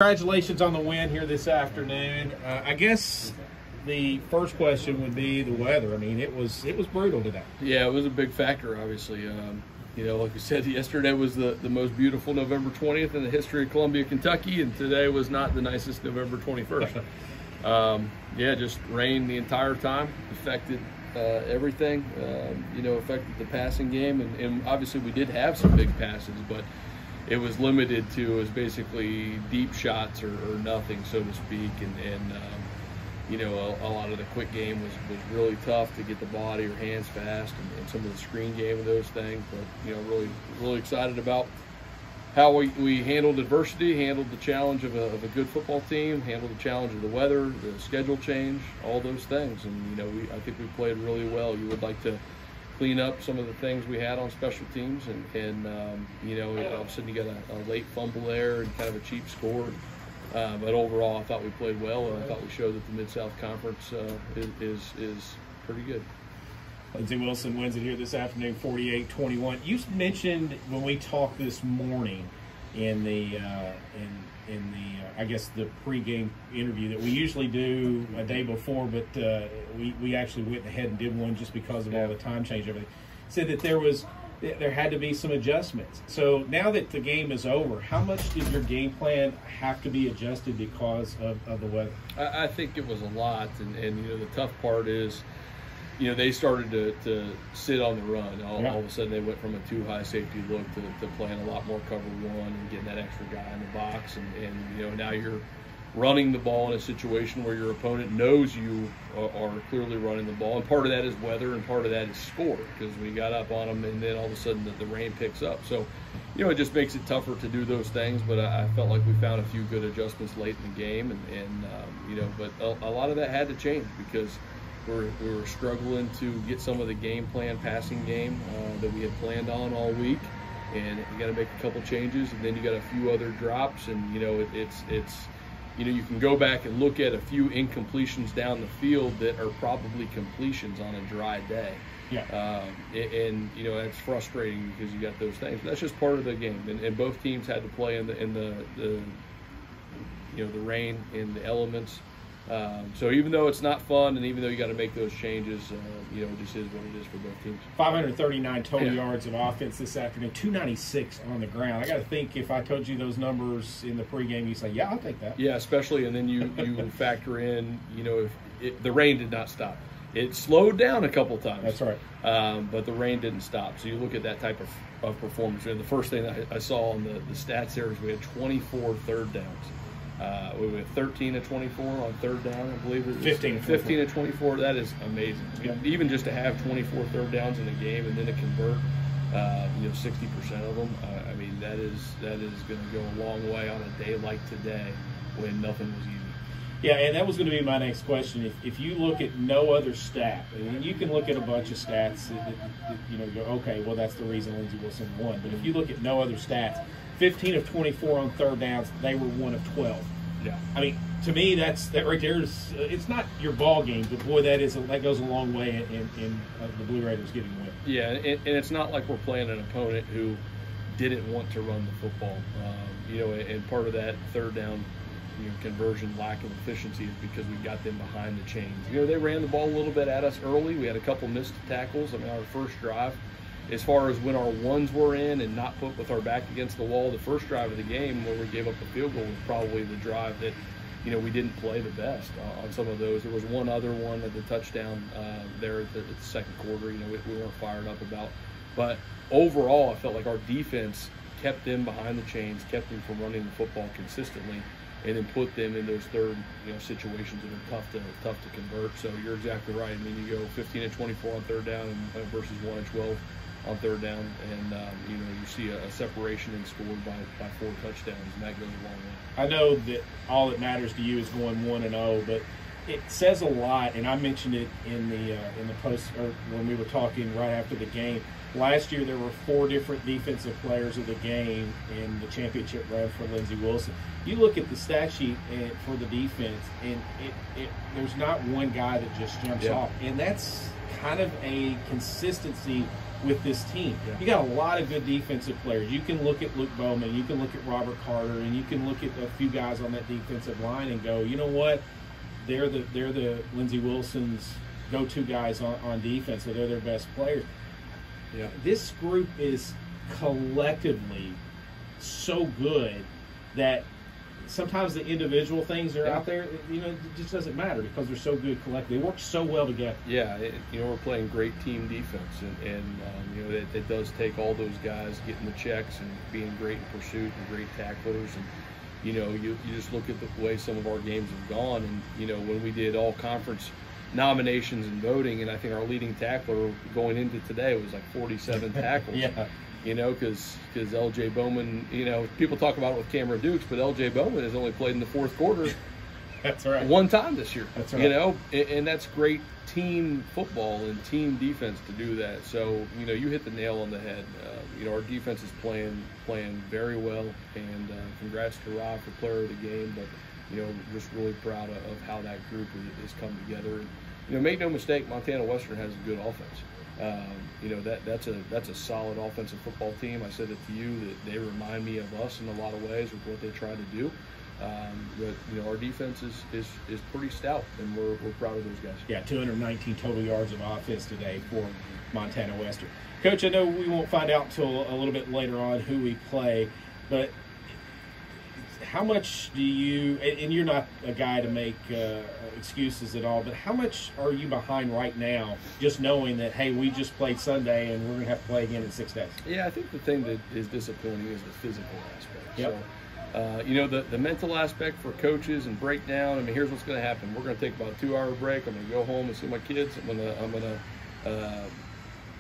Congratulations on the win here this afternoon. I guess the first question would be the weather. I mean, it was brutal today. Yeah, it was a big factor, obviously. You know, like we said, yesterday was the most beautiful November 20th in the history of Columbia, Kentucky, and today was not the nicest November 21st. Yeah, just rain the entire time, affected everything. You know, affected the passing game, and obviously we did have some big passes, but it was limited to basically deep shots or nothing, so to speak, and you know, a lot of the quick game was really tough to get the body or hands fast, and some of the screen game and those things. But you know, really excited about how we handled adversity, handled the challenge of a good football team, handled the challenge of the weather, the schedule change, all those things. And you know, I think we played really well. You would like to clean up some of the things we had on special teams, and you know, all of a sudden you got a late fumble there and kind of a cheap score. But overall, I thought we played well, and I thought we showed that the Mid-South Conference is pretty good. Lindsey Wilson wins it here this afternoon, 48-21. You mentioned when we talked this morning in the I guess the pregame interview that we usually do a day before, but we actually went ahead and did one just because of all the time change, everything. Said that there had to be some adjustments. So now that the game is over, how much did your game plan have to be adjusted because of the weather? I think it was a lot, and you know, the tough part is, you know, they started to sit on the run. All of a sudden they went from a too-high safety look to playing a lot more cover one and getting that extra guy in the box, and you know, now you're running the ball in a situation where your opponent knows you are clearly running the ball, and part of that is weather and part of that is score, because we got up on them and then all of a sudden the rain picks up. So you know, it just makes it tougher to do those things, but I felt like we found a few good adjustments late in the game, and you know, but a lot of that had to change because we were struggling to get some of the game plan, passing game that we had planned on all week, and you got to make a couple changes, and then you got a few other drops, and you know, it's you know, you can go back and look at a few incompletions down the field that are probably completions on a dry day. Yeah. And you know, that's frustrating because you got those things. But that's just part of the game, and both teams had to play in the you know, the rain and the elements. So even though it's not fun, and even though you got to make those changes, you know, it just is what it is for both teams. 539 total yards of offense this afternoon, 296 on the ground. I got to think, if I told you those numbers in the pregame, you say, yeah, I'll take that. Yeah, especially, and then you factor in, you know, if the rain did not stop. It slowed down a couple times. That's right. But the rain didn't stop. So you look at that type of performance. And the first thing I saw on the stats there is we had 24 third downs. We were 13 to 24 on third down, I believe it was 15 to 24. That is amazing. Yeah. Even just to have 24 third downs in a game and then to convert, you know, 60% of them. I mean, that is going to go a long way on a day like today when nothing was easy. Yeah, and that was going to be my next question. If you look at no other stat, and you can look at a bunch of stats that you know, go, okay, well, that's the reason Lindsey Wilson won. But if you look at no other stats, 15 of 24 on third downs, they were 1 of 12. Yeah. I mean, to me, that right there is, it's not your ball game, but boy, that goes a long way in the Blue Raiders getting a win. Yeah, and it's not like we're playing an opponent who didn't want to run the football. You know, and part of that third down, you know, conversion lack of efficiency is because we got them behind the chains. You know, they ran the ball a little bit at us early. We had a couple missed tackles. I mean, our first drive, as far as when our ones were in and not put with our back against the wall, the first drive of the game where we gave up the field goal was probably the drive that, you know, we didn't play the best on some of those. There was one other one at the touchdown there at the second quarter, you know, we weren't fired up about. But overall, I felt like our defense kept them behind the chains, kept them from running the football consistently, and then put them in those third, you know, situations that are tough to convert. So you're exactly right. I mean, you go 15 and 24 on third down versus 1 and 12 on third down, and you know, you see a separation and scored by 4 touchdowns, and that goes a long way. I know that all that matters to you is going 1-0, but it says a lot, and I mentioned it in the post, or when we were talking right after the game. Last year there were 4 different defensive players of the game in the championship run for Lindsey Wilson. You look at the stat sheet for the defense, and there's not one guy that just jumps off, and that's kind of a consistency with this team. Yeah. You got a lot of good defensive players. You can look at Luke Bowman, you can look at Robert Carter, and you can look at a few guys on that defensive line and go, you know what? They're the Lindsey Wilson's go-to guys on defense, so they're their best players. Yeah. This group is collectively so good that sometimes the individual things that are out there, you know, it just doesn't matter because they're so good collectively. They work so well together. Yeah, you know, we're playing great team defense, and you know, it does take all those guys getting the checks and being great in pursuit and great tacklers. And you know, you just look at the way some of our games have gone, and you know, when we did all conference nominations and voting, and I think our leading tackler going into today was like 47 tackles. Yeah. You know, because L.J. Bowman, you know, people talk about it with Cameron Dukes, but L.J. Bowman has only played in the fourth quarter That's right. one time this year. That's right. You know, and that's great team football and team defense to do that. So, you know, you hit the nail on the head. You know, our defense is playing very well, and congrats to Rob for player of the game, but, you know, just really proud of how that group has come together. And, you know, make no mistake, Montana Western has a good offense. You know, that's a solid offensive football team. I said it to you that they remind me of us in a lot of ways with what they try to do. But you know, our defense is pretty stout, and we're proud of those guys. Yeah, 219 total yards of offense today for Montana Western. Coach, I know we won't find out until a little bit later on who we play, but how much do you, and you're not a guy to make excuses at all, but how much are you behind right now just knowing that, hey, we just played Sunday and we're going to have to play again in 6 days? Yeah, I think the thing that is disappointing is the physical aspect. Yep. So, you know, the mental aspect for coaches and breakdown, I mean, here's what's going to happen. We're going to take about a 2-hour break. I'm going to go home and see my kids. I'm going to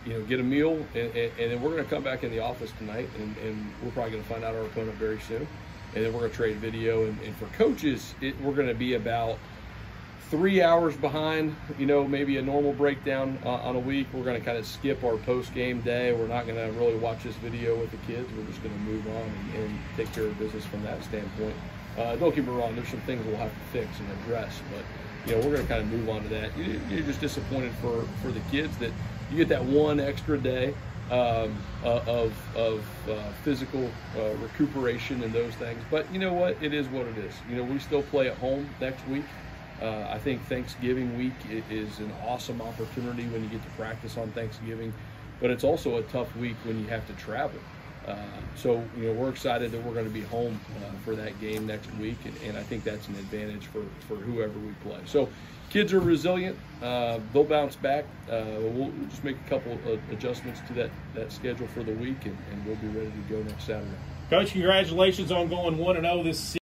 you know, get a meal, and then we're going to come back in the office tonight, and we're probably going to find out our opponent very soon. And then we're going to trade video. And for coaches, we're going to be about 3 hours behind, you know, maybe a normal breakdown on a week. We're going to kind of skip our post-game day. We're not going to really watch this video with the kids. We're just going to move on and take care of business from that standpoint. Don't get me wrong, there's some things we'll have to fix and address, but, you know, we're going to kind of move on to that. You're just disappointed for the kids that you get that one extra day of physical recuperation and those things. But you know what? It is what it is. You know, we still play at home next week. I think Thanksgiving week is an awesome opportunity when you get to practice on Thanksgiving, but it's also a tough week when you have to travel. So, you know, we're excited that we're going to be home for that game next week, and I think that's an advantage for whoever we play. So, kids are resilient. They'll bounce back. We'll just make a couple of adjustments to that schedule for the week, and we'll be ready to go next Saturday. Coach, congratulations on going 1-0 this season.